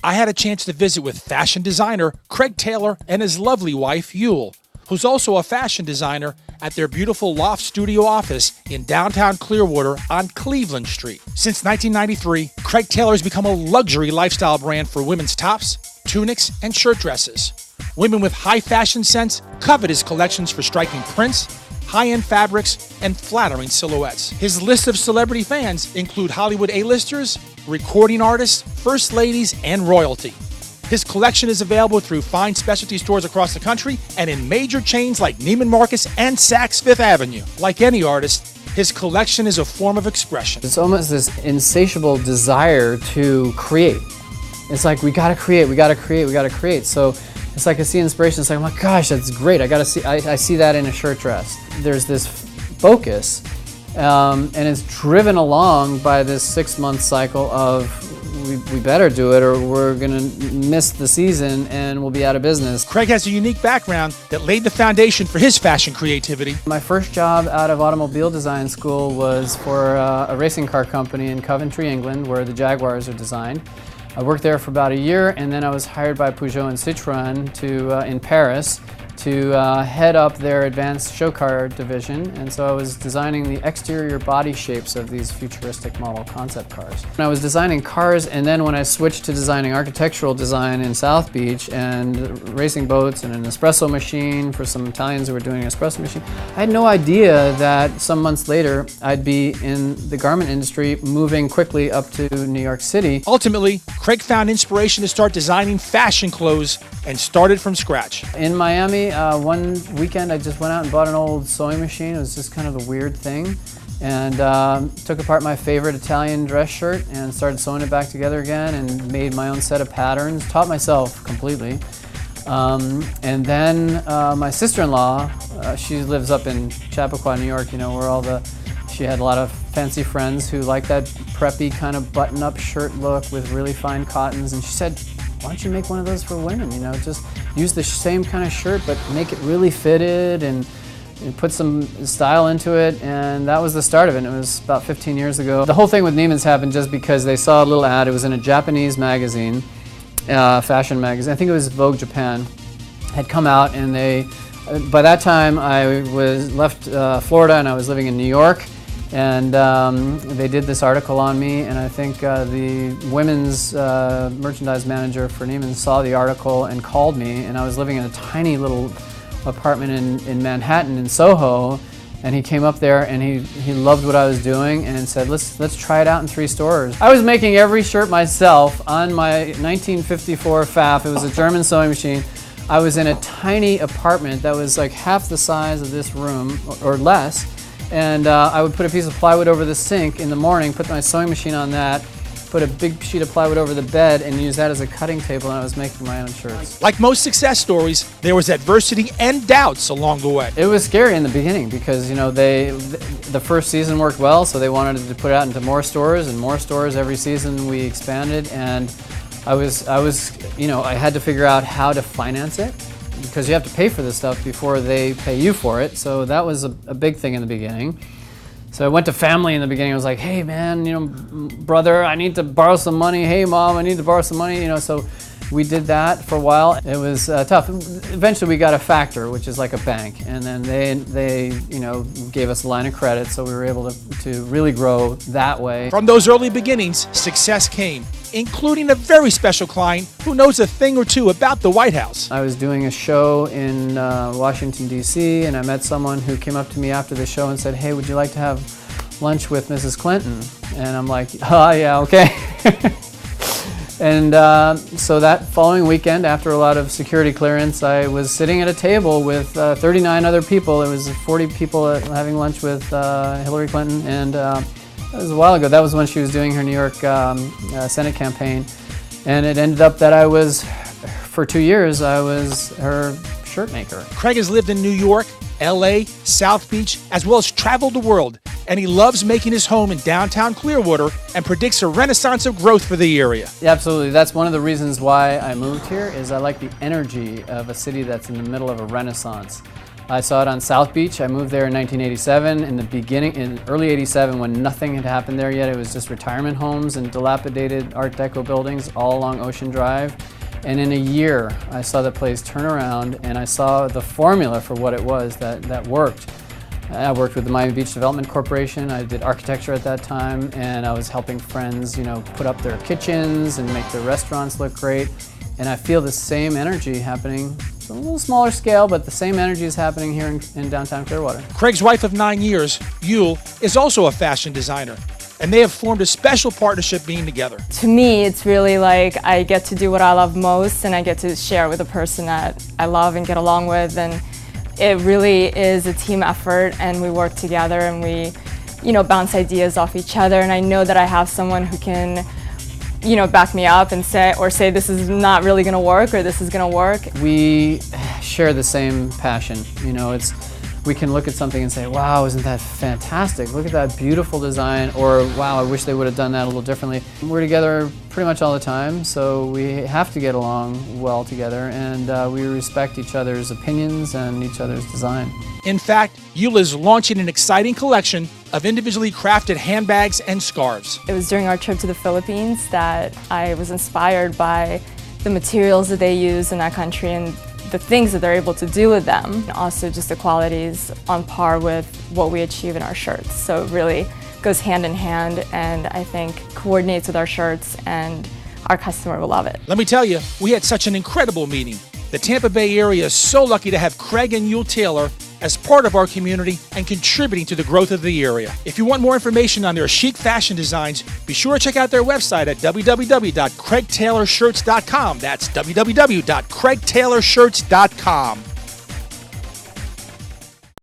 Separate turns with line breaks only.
I had a chance to visit with fashion designer Craig Taylor and his lovely wife, Yule, who's also a fashion designer at their beautiful loft studio office in downtown Clearwater on Cleveland Street. Since 1993, Craig Taylor has become a luxury lifestyle brand for women's tops, tunics, and shirt dresses. Women with high fashion sense covet his collections for striking prints, high-end fabrics, and flattering silhouettes. His list of celebrity fans include Hollywood A-listers, recording artists, first ladies, and royalty. His collection is available through fine specialty stores across the country and in major chains like Neiman Marcus and Saks Fifth Avenue. Like any artist, his collection is a form of expression.
It's almost this insatiable desire to create. It's like, we gotta create, we gotta create, we gotta create. So it's like I see inspiration, it's like, oh my gosh, that's great. I see that in a shirt dress. There's this focus, and it's driven along by this 6-month cycle of we better do it or we're gonna miss the season and we'll be out of business.
Craig has a unique background that laid the foundation for his fashion creativity.
My first job out of automobile design school was for a racing car company in Coventry, England, where the Jaguars are designed. I worked there for about a year, and then I was hired by Peugeot and Citroën in Paris to head up their advanced show car division, and so I was designing the exterior body shapes of these futuristic model concept cars. And I was designing cars, and then when I switched to designing architectural design in South Beach and racing boats and an espresso machine for some Italians who were doing an espresso machine, I had no idea that some months later I'd be in the garment industry moving quickly up to New York City.
Ultimately, Craig found inspiration to start designing fashion clothes and started from scratch.
In Miami, one weekend I just went out and bought an old sewing machine. It was just kind of a weird thing. And took apart my favorite Italian dress shirt and started sewing it back together again and made my own set of patterns, taught myself completely. And then my sister-in-law, she lives up in Chappaqua, New York, you know, where she had a lot of fancy friends who liked that preppy kind of button-up shirt look with really fine cottons. And she said, why don't you make one of those for women? You know, just use the same kind of shirt, but make it really fitted and put some style into it. And that was the start of it. It was about 15 years ago. The whole thing with Neiman's happened just because they saw a little ad. It was in a Japanese magazine, fashion magazine. I think it was Vogue Japan. Had come out, and by that time I was left Florida and I was living in New York. And they did this article on me, and I think the women's merchandise manager for Neiman saw the article and called me, and I was living in a tiny little apartment in Manhattan in Soho, and he came up there and he loved what I was doing and said, let's try it out in 3 stores. I was making every shirt myself on my 1954 Pfaff. It was a German sewing machine. I was in a tiny apartment that was like half the size of this room or less. And I would put a piece of plywood over the sink in the morning, put my sewing machine on that, put a big sheet of plywood over the bed, and use that as a cutting table, and I was making my own shirts.
Like most success stories, there was adversity and doubts along the way.
It was scary in the beginning because, you know, the first season worked well, so they wanted to put it out into more stores and more stores. Every season we expanded, and I had to figure out how to finance it, because you have to pay for this stuff before they pay you for it. So that was a big thing in the beginning. So I went to family in the beginning. I was like, hey man, you know, brother, I need to borrow some money. Hey mom, I need to borrow some money. You know, so we did that for a while. It was tough. Eventually we got a factor, which is like a bank. And then they you know, gave us a line of credit. So we were able to really grow that way.
From those early beginnings, success came, including a very special client who knows a thing or two about the White House.
I was doing a show in Washington, D.C., and I met someone who came up to me after the show and said, hey, would you like to have lunch with Mrs. Clinton? And I'm like, oh, yeah, okay. And so that following weekend, after a lot of security clearance, I was sitting at a table with 39 other people. There was 40 people having lunch with Hillary Clinton, and that was a while ago. That was when she was doing her New York Senate campaign. And it ended up that for 2 years, I was her shirt maker.
Craig has lived in New York, LA, South Beach, as well as traveled the world. And he loves making his home in downtown Clearwater and predicts a renaissance of growth for the area.
Yeah, absolutely. That's one of the reasons why I moved here, is I like the energy of a city that's in the middle of a renaissance. I saw it on South Beach. I moved there in 1987. In early 87, when nothing had happened there yet, it was just retirement homes and dilapidated Art Deco buildings all along Ocean Drive. And in a year, I saw the place turn around, and I saw the formula for what it was that worked. I worked with the Miami Beach Development Corporation. I did architecture at that time, and I was helping friends, put up their kitchens and make their restaurants look great. And I feel the same energy happening. It's a little smaller scale, but the same energy is happening here in downtown Clearwater.
Craig's wife of 9 years, Yule, is also a fashion designer, and they have formed a special partnership being together.
To me, it's really like I get to do what I love most, and I get to share with a person that I love and get along with, and it really is a team effort, and we work together, and we, bounce ideas off each other, and I know that I have someone who can back me up and say this is not really going to work or this is going to work.
We share the same passion. We can look at something and say, wow, isn't that fantastic? Look at that beautiful design, or wow, I wish they would have done that a little differently. We're together pretty much all the time, so we have to get along well together, and we respect each other's opinions and each other's design.
In fact, Yule is launching an exciting collection of individually crafted handbags and scarves.
It was during our trip to the Philippines that I was inspired by the materials that they use in that country and the things that they're able to do with them. And also just the qualities on par with what we achieve in our shirts. So it really goes hand in hand, and I think coordinates with our shirts, and our customer will love it.
Let me tell you, we had such an incredible meeting. The Tampa Bay area is so lucky to have Craig and Yule Taylor as part of our community and contributing to the growth of the area. If you want more information on their chic fashion designs, be sure to check out their website at www.craigtaylorshirts.com. That's www.craigtaylorshirts.com.